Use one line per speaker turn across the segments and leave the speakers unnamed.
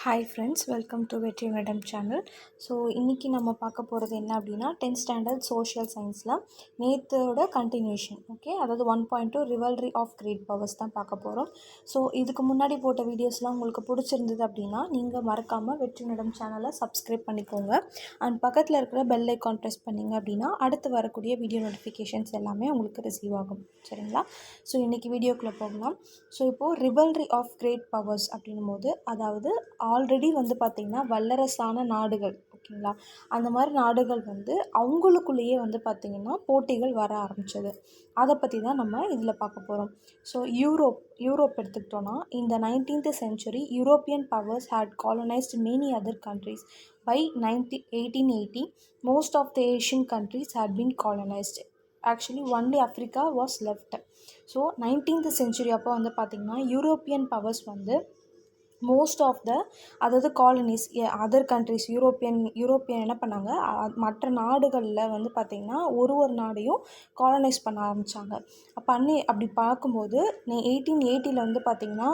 Hi friends, welcome to வெற்றி madam channel. So இன்றைக்கி நம்ம பார்க்க போகிறது என்ன அப்படின்னா 10th ஸ்டாண்டர்ட் சோஷியல் சயின்ஸில் நேற்றோட கண்டினியூஷன். ஓகே, அதாவது 1.2 ரிவல்ரி ஆஃப் கிரேட் பவர்ஸ் தான் பார்க்க போகிறோம். ஸோ இதுக்கு முன்னாடி போட்ட வீடியோஸ்லாம் உங்களுக்கு பிடிச்சிருந்தது அப்படின்னா நீங்கள் மறக்காமல் வெற்றி மேடம் சேனலை சப்ஸ்கிரைப் பண்ணிக்கோங்க. அண்ட் பக்கத்தில் இருக்கிற பெல் ஐக்கான் ப்ரெஸ் பண்ணிங்க அப்படின்னா அடுத்து வரக்கூடிய வீடியோ நோட்டிஃபிகேஷன்ஸ் எல்லாமே உங்களுக்கு ரிசீவ் ஆகும். சரிங்களா? ஸோ இன்றைக்கி வீடியோக்குள்ளே போகலாம். ஸோ இப்போது ரிவல்ரி ஆஃப் கிரேட் பவர்ஸ் அப்படின்னும் போது, அதாவது ஆல்ரெடி பார்த்திங்கன்னா வல்லரசான நாடுகள், ஓகேங்களா, அந்த மாதிரி நாடுகள் அவங்களுக்குள்ளேயே பார்த்திங்கன்னா போட்டிகள் வர ஆரம்பித்தது. அதை பற்றி தான் நம்ம இதில் பார்க்க போகிறோம். ஸோ யூரோப் எடுத்துக்கிட்டோன்னா, இந்த 19th century European powers had colonized many other countries. By 1880 most of the Asian countries had been colonized. Actually only Africa was left. So 19th century அப்போ பார்த்திங்கன்னா European powers most of the, அதாவது colonies, other countries, European என்ன பண்ணாங்க, மற்ற நாடுகளில் பார்த்திங்கன்னா ஒரு நாடையும் colonise பண்ண ஆரம்பித்தாங்க. அப்படி பார்க்கும்போது 1880 பார்த்திங்கன்னா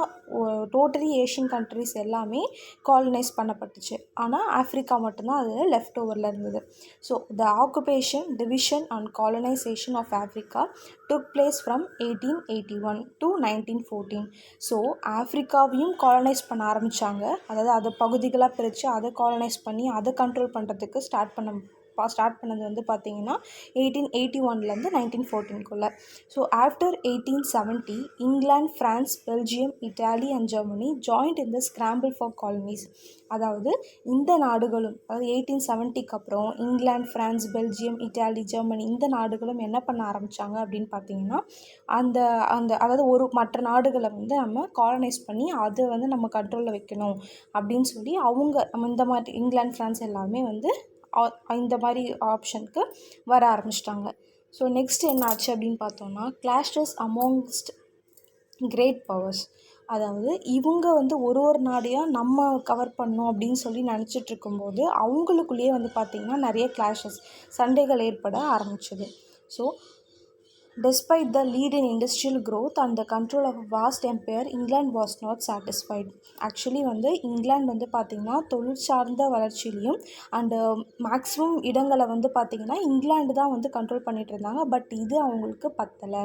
டோட்டலி ஏஷியன் கண்ட்ரிஸ் எல்லாமே காலனைஸ் பண்ணப்பட்டுச்சு. ஆனால் ஆஃப்ரிக்கா மட்டும்தான் அது லெஃப்ட் ஓவரில் இருந்தது. So the occupation, division and colonization of Africa took place from 1881 to 1914. So ஆஃப்ரிக்காவையும் காலனைஸ் பண்ண ஆரம்பித்தாங்க. அதாவது அதை பகுதிகளாக பிரித்து அதை காலனைஸ் பண்ணி அதை கண்ட்ரோல் பண்ணுறதுக்கு ஸ்டார்ட் பண்ணது பார்த்திங்கன்னா 1881 1914. So after 1870 England, France, Belgium, Italy and Germany joint in the scramble for colonies. அதாவது இந்த நாடுகளும், அதாவது 1870க்கு அப்புறம் England, France, Belgium, Italy, Germany இந்த நாடுகளும் என்ன பண்ண ஆரம்பித்தாங்க அப்படின்னு பார்த்திங்கன்னா, அதாவது மற்ற நாடுகளை நம்ம காலனைஸ் பண்ணி அதை நம்ம கண்ட்ரோலில் வைக்கணும் அப்படின்னு சொல்லி நம்ம இந்த மாதிரி இங்கிலாந்து, ஃப்ரான்ஸ் எல்லாமே இந்த மாதிரி ஆப்ஷனுக்கு வர ஆரம்பிச்சிட்டாங்க. ஸோ நெக்ஸ்ட் என்ன ஆச்சு அப்படின்னு பார்த்தோம்னா, கிளாஷஸ் அமாங்ஸ்ட் கிரேட் பவர்ஸ். அதாவது இவங்க ஒரு நாடையாக நம்ம கவர் பண்ணோம் அப்படின்னு சொல்லி நினச்சிட்டு இருக்கும்போது அவங்களுக்குள்ளேயே பார்த்திங்கன்னா நிறைய கிளாஷஸ், சண்டைகள் ஏற்பட ஆரம்பிச்சது. So despite the lead in industrial growth and the control of a vast empire, England was not satisfied. Actually England பார்த்திங்கன்னா தொழில் சார்ந்த வளர்ச்சியிலையும் அண்டு மேக்ஸிமம் இடங்களை பார்த்திங்கன்னா இங்கிலாந்து தான் கண்ட்ரோல் பண்ணிகிட்டு இருந்தாங்க. பட் இது அவங்களுக்கு பத்தலை.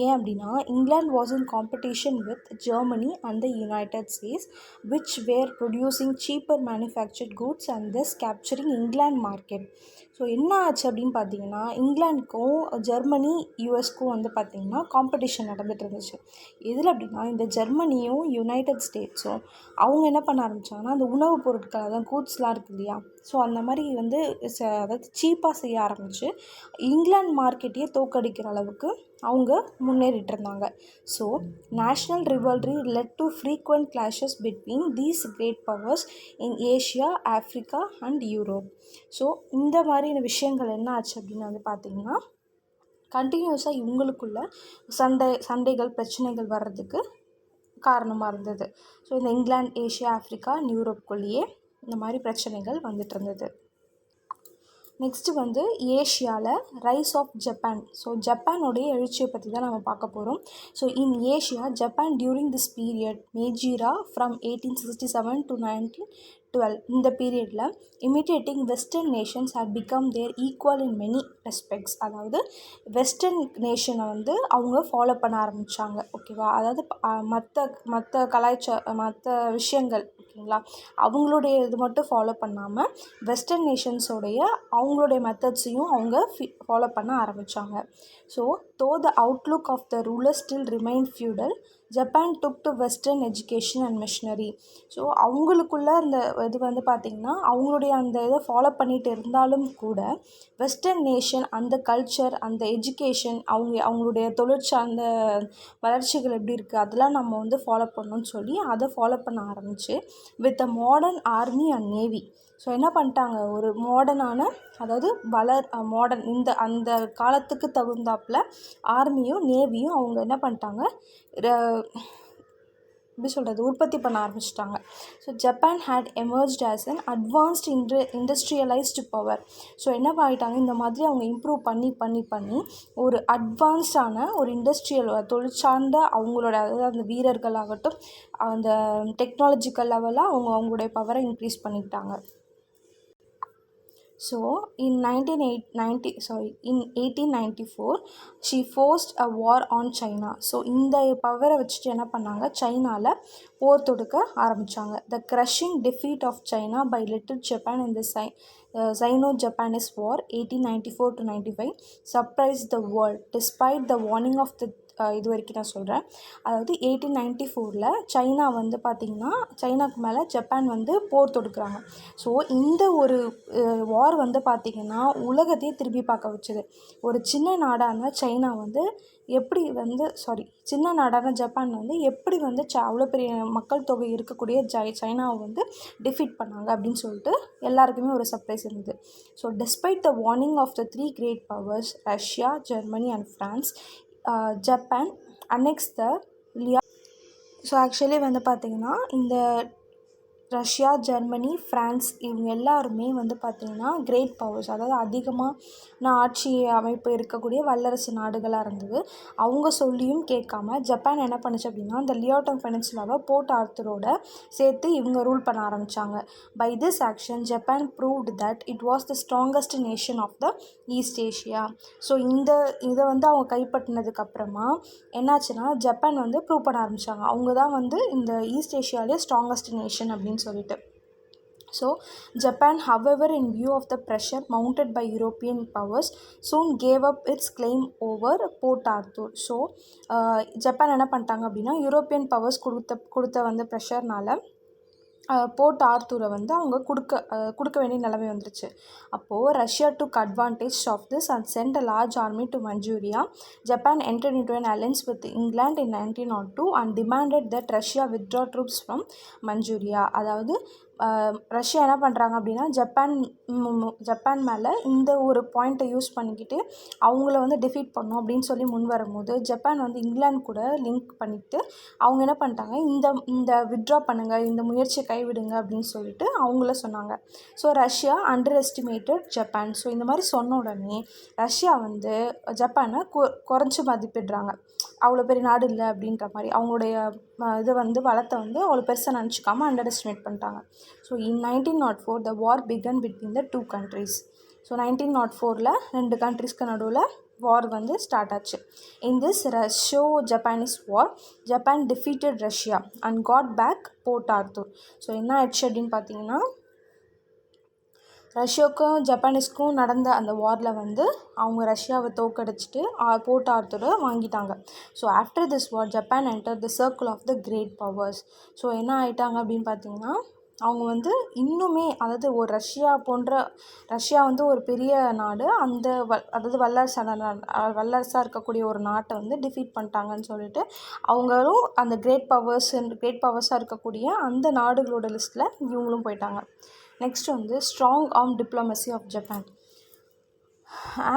ஏன் அப்படின்னா, England was in competition with Germany and the United States which were producing cheaper manufactured goods and thus capturing England market. So என்ன ஆச்சு அப்படின்னு பார்த்தீங்கன்னா, இங்கிலாந்துக்கும் ஜெர்மனி, யூஎஸ்க்கும் பார்த்திங்கன்னா காம்படிஷன் நடந்துகிட்டு இருந்துச்சு. எதில் அப்படின்னா, இந்த ஜெர்மனியும் யுனைடெட் ஸ்டேட்ஸும் அவங்க என்ன பண்ண ஆரம்பித்தாங்கன்னா, அந்த உணவுப் பொருட்கள், அதான் கூட்ஸ்லாம் இருக்குது இல்லையா, ஸோ அந்த மாதிரி அதாவது சீப்பாக செய்ய ஆரம்பித்து இங்கிலாந்து மார்க்கெட்டையே தோற்கடிக்கிற அளவுக்கு அவங்க முன்னேறிட்டு இருந்தாங்க. So national rivalry led to frequent clashes between these great powers in Asia, Africa and Europe. So இந்த மாதிரியான விஷயங்கள் என்ன ஆச்சு அப்படின்னு பார்த்திங்கன்னா, கண்டினியூஸாக இவங்களுக்குள்ள சண்டைகள், பிரச்சனைகள் வர்றதுக்கு காரணமாக இருந்தது. ஸோ இந்த இங்கிலாந்து, ஏஷியா, ஆஃப்ரிக்கா அண்ட் யூரோப்புக்குள்ளேயே இந்த மாதிரி பிரச்சனைகள் வந்துட்டு இருந்தது. நெக்ஸ்ட்டு ஏஷியாவில் ரைஸ் ஆஃப் ஜப்பான். ஸோ ஜப்பானோடைய எழுச்சியை பற்றி தான் நம்ம பார்க்க போகிறோம். So in Asia, Japan during this period Meiji era from 1867 to 1912. இந்த பீரியடில் imitating western nations had become their equal in many respects. அதாவது வெஸ்டர்ன் நேஷனை அவங்க ஃபாலோ பண்ண ஆரம்பித்தாங்க. ஓகேவா? அதாவது மற்ற விஷயங்கள், ஓகேங்களா, அவங்களுடைய இது மட்டும் ஃபாலோ பண்ணாமல் வெஸ்டர்ன் நேஷன்ஸோடைய அவங்களுடைய மெத்தட்ஸையும் அவங்க ஃபாலோ பண்ண ஆரம்பித்தாங்க. So the outlook of the ruler still remain feudal, Japan took to western education and missionary. So அவங்களுக்குள்ள அந்த இது பார்த்திங்கன்னா, அவங்களுடைய அந்த இதை ஃபாலோ பண்ணிகிட்டு இருந்தாலும் கூட வெஸ்டர்ன் நேஷன் அந்த கல்ச்சர், அந்த எஜுகேஷன், அவங்களுடைய தொழிற்சார்ந்த வளர்ச்சிகள் எப்படி இருக்குது அதெல்லாம் நம்ம ஃபாலோ பண்ணணும்னு சொல்லி அதை ஃபாலோ பண்ண ஆரம்பித்து with a modern army and navy. So என்ன பண்ணிட்டாங்க, ஒரு மாடர்னான, அதாவது மாடர்ன் அந்த காலத்துக்கு தகுந்தாப்பில் ஆர்மியும் நேவியும் அவங்க என்ன பண்ணிட்டாங்க, எப்படி சொல்கிறது, உற்பத்தி பண்ண ஆரம்பிச்சிட்டாங்க. So Japan had emerged as an advanced industrialised power. So என்ன ஆகிட்டாங்க, இந்த மாதிரி அவங்க இம்ப்ரூவ் பண்ணி பண்ணி பண்ணி ஒரு அட்வான்ஸ்டான ஒரு இண்டஸ்ட்ரியல் தொழில் சார்ந்த அவங்களோட, அதாவது அந்த வீரர்களாகட்டும், அந்த டெக்னாலஜிக்கல் லெவலாக அவங்களுடைய பவரை இன்க்ரீஸ் பண்ணிக்கிட்டாங்க. So in 1894 she forced a war on China. So இந்த பவரை வச்சுட்டு என்ன பண்ணாங்க, சைனாவில் போர் தொடுக்க ஆரம்பித்தாங்க. The crushing defeat of China by Little Japan in the Sino-Japanese War 1894-95 surprised the world despite the warning of the இது வரைக்கும் நான் சொல்கிறேன். அதாவது 1894 சைனா வந்து பார்த்திங்கன்னா, சைனாக்கு மேலே ஜப்பான் வந்து போர் தொடுக்கிறாங்க. ஸோ இந்த ஒரு வார் வந்து பார்த்திங்கன்னா உலகத்தையே திரும்பி பார்க்க வச்சுது. ஒரு சின்ன நாடான சைனா வந்து எப்படி வந்து சின்ன நாடான ஜப்பான் வந்து எப்படி வந்து அவ்வளோ பெரிய மக்கள் தொகை இருக்கக்கூடிய சைனாவை வந்து டிஃபீட் பண்ணாங்க அப்படின்னு சொல்லிட்டு எல்லாருக்குமே ஒரு சர்ப்ரைஸ் இருந்தது. So despite the warning of the 3 great powers Russia, Germany and France, Japan annex the Liao. So actually வந்து பார்த்திங்கன்னா இந்த ரஷ்யா, ஜெர்மனி, ஃப்ரான்ஸ் இவங்க எல்லாருமே வந்து பார்த்திங்கன்னா கிரேட் பவர்ஸ், அதாவது அதிகமான ஆட்சி அமைப்பு இருக்கக்கூடிய வல்லரசு நாடுகளாக இருந்தது. அவங்க சொல்லியும் கேட்காம ஜப்பான் என்ன பண்ணுச்சு அப்படின்னா, இந்த லியோட்டாங் பெனின்சுலாவை போர்ட் ஆர்த்தரோட சேர்த்து இவங்க ரூல் பண்ண ஆரம்பித்தாங்க. By this action Japan proved that it was the strongest nation of the East Asia. So இதை வந்து அவங்க கைப்பற்றினதுக்கப்புறமா என்னாச்சுன்னா ஜப்பான் வந்து ப்ரூவ் பண்ண ஆரம்பித்தாங்க, அவங்க தான் வந்து இந்த ஈஸ்ட் ஏஷியாவிலே ஸ்ட்ராங்கஸ்ட் நேஷன் அப்படின்னு சொல்லிட்டு. So Japan, however, in view of the pressure mounted by European powers, soon gave up its claim over Port Arthur. So Japan என்ன பண்ணிட்டாங்க அப்படின்னா, யூரோப்பியன் பவர்ஸ் கொடுத்த வந்து ப்ரெஷர்னால் போர்ட் ஆர்த்தூரை வந்து அவங்க கொடுக்க வேண்டிய நிலைமை வந்துருச்சு. அப்போது Russia took advantage of this and sent a large army to Manchuria. Japan entered into an alliance with England in 1902 and demanded that Russia withdraw troops from Manchuria. அதாவது ரஷ்யா என்ன பண்ணுறாங்க அப்படின்னா, ஜப்பான் மேலே இந்த ஒரு பாயிண்ட்டை யூஸ் பண்ணிக்கிட்டு அவங்கள வந்து டிஃபீட் பண்ணோம் அப்படின்னு சொல்லி முன் வரும்போது ஜப்பான் வந்து இங்கிலாந்து கூட லிங்க் பண்ணிவிட்டு அவங்க என்ன பண்ணிட்டாங்க, இந்த வித்ட்ரா பண்ணுங்கள், இந்த முயற்சியை கைவிடுங்க அப்படின்னு சொல்லிட்டு அவங்கள சொன்னாங்க. So Russia under estimated Japan. So இந்த மாதிரி சொன்ன உடனே ரஷ்யா வந்து ஜப்பானை குறைச்சி மதிப்பிடுறாங்க, அவ்வளோ பெரிய நாடு இல்லை அப்படின்ற மாதிரி அவங்களுடைய இதை வந்து வளத்தை வந்து அவ்வளோ பெருசாக நினச்சிக்காமல் அண்டர் எஸ்டிமேட் பண்ணிட்டாங்க. So in 1904 the war began between the 2 countries. So 1904 2 கண்ட்ரிஸ்க்கு நடுவில் வார் வந்து ஸ்டார்ட் ஆச்சு. In this Russo Japanese war Japan defeated Russia and got back Port Arthur. So என்ன ஆயிடுச்சு அப்படின்னு பார்த்தீங்கன்னா, ரஷ்யாவுக்கும் ஜப்பானீஸ்க்கும் நடந்த அந்த வாரில் வந்து அவங்க ரஷ்யாவை தோக்கடிச்சிட்டு போர்ட் ஆர்த்தரை வாங்கிட்டாங்க. So after this war Japan enter the circle of the great powers. So என்ன ஆகிட்டாங்க அப்படின்னு பார்த்தீங்கன்னா, அவங்க வந்து இன்னுமே, அதாவது ஒரு ரஷ்யா வந்து ஒரு பெரிய நாடு, அந்த அதாவது வல்லரசாக இருக்கக்கூடிய ஒரு நாட்டை வந்து டிஃபீட் பண்ணிட்டாங்கன்னு சொல்லிட்டு அவங்களும் அந்த கிரேட் பவர்ஸாக இருக்கக்கூடிய அந்த நாடுகளோட லிஸ்ட்டில் இவங்களும் போயிட்டாங்க. நெக்ஸ்ட் வந்து strong arm diplomacy of Japan.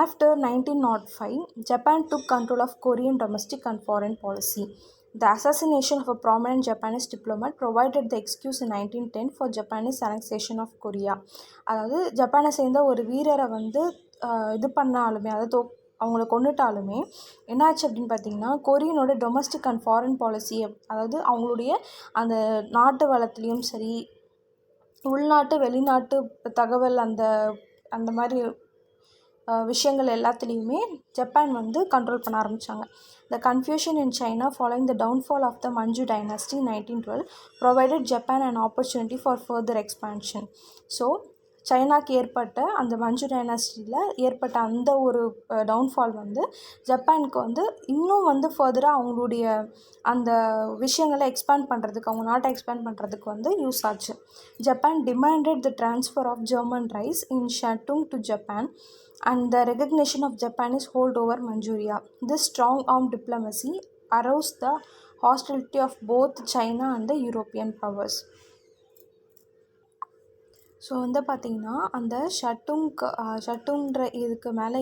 After 1905 Japan took control of Korean domestic and foreign policy. The assassination of a prominent Japanese diplomat provided the excuse in 1910 for Japanese annexation of Korea. அதாவது ஜப்பானை சேர்ந்த ஒரு வீரரை வந்து இது பண்ணாலுமே, அதாவது அவங்கள கொண்டுட்டாலுமே என்னாச்சு அப்படின்னு பார்த்தீங்கன்னா, கொரியனோட டொமஸ்டிக் அண்ட் ஃபாரின் பாலிசி, அதாவது அவங்களுடைய அந்த நாட்டு வளத்துலேயும் சரி, உள்நாட்டு வெளிநாட்டு தகவல் அந்த மாதிரி விஷயங்கள் எல்லாத்துலேயுமே ஜப்பான் வந்து கண்ட்ரோல் பண்ண ஆரம்பித்தாங்க. The confusion in China following the downfall of the Manchu dynasty in 1912 provided Japan an opportunity for further expansion. So சைனாக்கு ஏற்பட்ட அந்த மஞ்சு டைனாஸ்டியில் ஏற்பட்ட அந்த ஒரு டவுன்ஃபால் வந்து ஜப்பானுக்கு வந்து இன்னும் வந்து ஃபர்தராக அவங்களுடைய அந்த விஷயங்களை எக்ஸ்பேண்ட் பண்ணுறதுக்கு, அவங்க நாட்டை எக்ஸ்பேண்ட் பண்ணுறதுக்கு வந்து யூஸ் ஆச்சு. Japan demanded the transfer of German rights in Shantung to Japan and the recognition of Japanese hold over Manchuria. This strong arm diplomacy aroused the hostility of both China and the European powers. So வந்து பார்த்திங்கன்னா அந்த ஷட்டுங்கிற இதுக்கு மேலே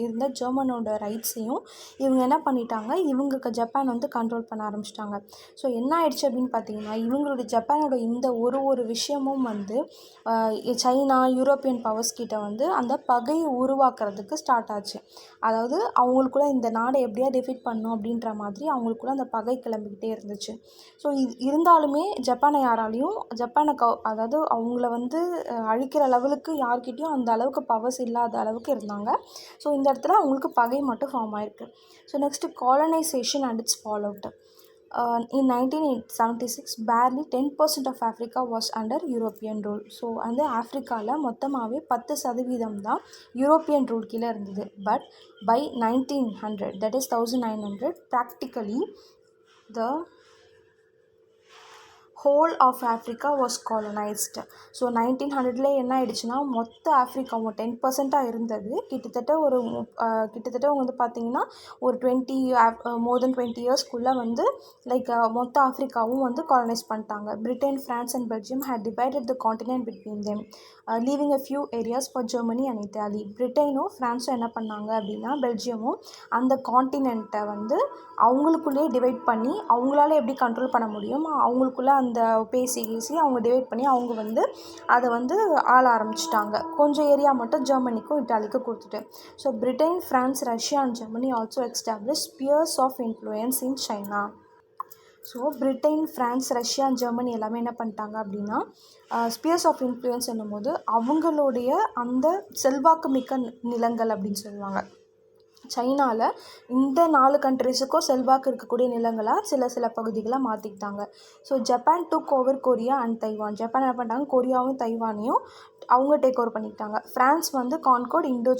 இருந்த ஜெர்மனோட ரைட்ஸையும் இவங்க என்ன பண்ணிட்டாங்க, இவங்களுக்கு ஜப்பான் வந்து கண்ட்ரோல் பண்ண ஆரம்பிச்சிட்டாங்க. ஸோ என்ன ஆயிடுச்சு அப்படின்னு பார்த்தீங்கன்னா, இவங்களுடைய ஜப்பானோட இந்த ஒரு விஷயமும் வந்து சைனா, யூரோப்பியன் பவர்ஸ் கிட்ட வந்து அந்த பகையை உருவாக்குறதுக்கு ஸ்டார்ட் ஆச்சு. அதாவது அவங்களுக்குள்ள இந்த நாடை எப்படியா டிஃபீட் பண்ணணும் அப்படின்ற மாதிரி அவங்களுக்குள்ள அந்த பகை கிளம்பிக்கிட்டே இருந்துச்சு. ஸோ இருந்தாலுமே ஜப்பானை அதாவது அவங்கள வந்து அழிக்கிற லெவலுக்கு யார்கிட்டயும் அந்த அளவுக்கு பவர்ஸ் இல்லாத அளவுக்கு இருந்தாங்க. ஸோ இந்த இடத்துல அவங்களுக்கு பகை மட்டும் ஃபார்ம் ஆயிருக்கு. So next colonisation and it's fall out. In 1976 barely 10% of Africa was under European rule. So வந்து ஆஃப்ரிக்காவில் மொத்தமாகவே 10% தான் யூரோப்பியன் ரூல் கீழே இருந்தது. But by 1900, that is 1900, practically the whole of Africa was colonised. So 1900 என்ன ஆயிடுச்சுன்னா மொத்த ஆஃப்ரிக்காவும் 10% இருந்தது. கிட்டத்தட்ட அவங்க வந்து பார்த்திங்கன்னா ஒரு மோர் தென் 20 இயர்ஸ்க்குள்ளே வந்து மொத்த ஆஃப்ரிக்காவும் வந்து காலனைஸ் பண்ணிட்டாங்க. Britain, France and Belgium had divided the continent between them, leaving a few areas for Germany and Italy. பிரிட்டனும் ஃப்ரான்ஸும் என்ன பண்ணாங்க அப்படின்னா, பெல்ஜியமும் அந்த காண்டினெண்ட்டை வந்து அவங்களுக்குள்ளேயே டிவைட் பண்ணி அவங்களால எப்படி கண்ட்ரோல் பண்ண முடியும், அவங்களுக்குள்ள அந்த பேசி அவங்க டிவைட் பண்ணி அவங்க வந்து அதை வந்து ஆள ஆரம்பிச்சிட்டாங்க. கொஞ்சம் ஏரியா மட்டும் ஜெர்மனிக்கும் இட்டாலிக்கும் கொடுத்துட்டு. So Britain, France, Russia and Germany also establish spheres of influence in China. So Britain, France, Russia, Germany எல்லாமே என்ன பண்ணிட்டாங்க அப்படின்னா, ஸ்பியர்ஸ் ஆஃப் இன்ஃப்ளூயன்ஸ் என்னும்போது அவங்களுடைய அந்த செல்வாக்கு மிக்க நிலங்கள் அப்படின்னு சொல்லுவாங்க. சைனாவில் இந்த 4 கண்ட்ரிஸுக்கும் செல்வாக்கு இருக்கக்கூடிய நிலங்களாக சில பகுதிகளாக மாற்றிக்கிட்டாங்க. So Japan took over Korea and Taiwan. Japan என்ன பண்ணிட்டாங்க, கொரியாவும் தைவானையும் அவங்க டேக் ஓவர் பண்ணிக்கிட்டாங்க. ஃப்ரான்ஸ் வந்து கான்கோர்ட் இந்தோ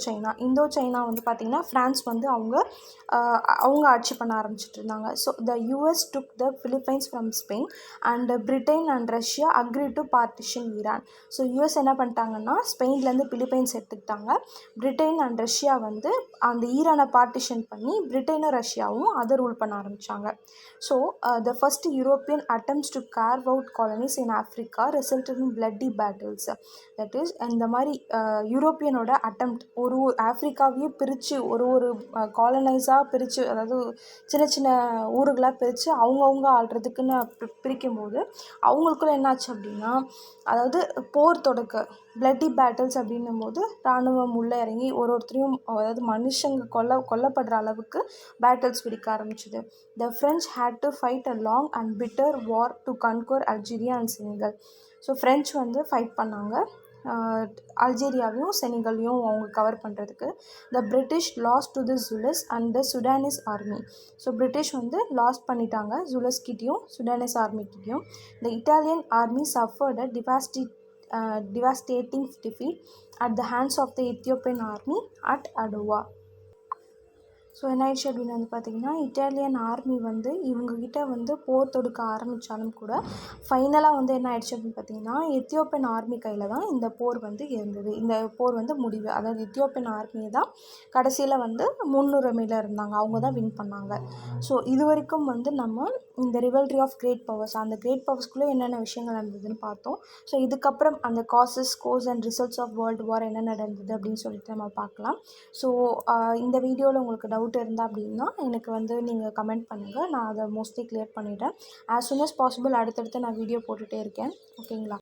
சைனா வந்து பார்த்திங்கன்னா ஃப்ரான்ஸ் வந்து அவங்க ஆட்சி பண்ண ஆரம்பிச்சிட்டு இருந்தாங்க. So the US took the Philippines from Spain and Britain and Russia agree to partition Iran. So US என்ன பண்ணிட்டாங்கன்னா ஸ்பெயின்லேருந்து பிலிப்பைன்ஸ் எடுத்துக்கிட்டாங்க. பிரிட்டன் அண்ட் ரஷ்யா வந்து அந்த ஈரானை பார்ட்டிஷன் பண்ணி பிரிட்டனும் ரஷ்யாவும் அதை ரூல் பண்ண ஆரம்பித்தாங்க. So the first European attempts to carve out colonies in Africa resulted in bloody battles. That is இந்த மாதிரி யூரோப்பியனோட அட்டம்ப்ட் ஒரு ஆஃப்ரிக்காவையே பிரித்து ஒரு காலனைஸாக பிரித்து, அதாவது சின்ன சின்ன ஊர்களாக பிரித்து அவங்கவுங்க ஆள்றதுக்குன்னு பிரிக்கும்போது அவங்களுக்குள்ள என்னாச்சு அப்படின்னா, அதாவது போர் தொடக்க பிளட்டி பேட்டில்ஸ் அப்படின்னும் போது இராணுவம் உள்ளே இறங்கி ஒருத்தரையும், அதாவது மனுஷங்க கொல்லப்படுற அளவுக்கு பேட்டில்ஸ் பிடிக்க ஆரம்பிச்சுது. The French had to fight a long and bitter war to conquer Algeria and Senegal. So French வந்து ஃபைட் பண்ணாங்க அல்ஜீரியாவையும் செனிகலையும் அவங்க கவர் பண்ணுறதுக்கு. The British lost to the Zulus and the Sudanese army. So British வந்து lost பண்ணிட்டாங்க ஜுலஸ்கிட்டையும் Sudanese ஆர்மிக்கிட்டையும். The Italian army suffered a devastating defeat at the hands of the Ethiopian army at Adwa. So என்ன ஆயிடுச்சு அப்படின்னு வந்து பார்த்திங்கன்னா, Italian army வந்து இவங்கக்கிட்ட வந்து போர் தொடுக்க ஆரம்பித்தாலும் கூட ஃபைனலாக வந்து என்ன ஆயிடுச்சு அப்படின்னு பார்த்திங்கன்னா, எத்தியோப்பியன் ஆர்மி கையில் தான் இந்த போர் வந்து இருந்தது. இந்த போர் வந்து முடிவு, அதாவது எத்தியோப்பியன் ஆர்மி தான் கடைசியில் வந்து முன்னுரிமையில் இருந்தாங்க, அவங்க தான் வின் பண்ணாங்க. ஸோ இது வரைக்கும் வந்து நம்ம இந்த ரிவல்ரி ஆஃப் கிரேட் பவர்ஸ், அந்த கிரேட் பவர்ஸ்குள்ளே என்னென்ன விஷயங்கள் நடந்ததுன்னு பார்த்தோம். ஸோ இதுக்கப்புறம் அந்த causes, course and results of world war என்ன நடந்தது அப்படின்னு சொல்லிட்டு நம்ம பார்க்கலாம். ஸோ இந்த வீடியோவில் உங்களுக்கு டவுட் இருந்தால் அப்படின்னா எனக்கு வந்து நீங்கள் கமெண்ட் பண்ணுங்கள், நான் அதை மோஸ்ட்லி கிளியர் பண்ணிவிட்டேன். ஆஸ் சூன் அஸ் பாசிபிள் அடுத்தடுத்து நான் வீடியோ போட்டுகிட்டே இருக்கேன். ஓகேங்களா?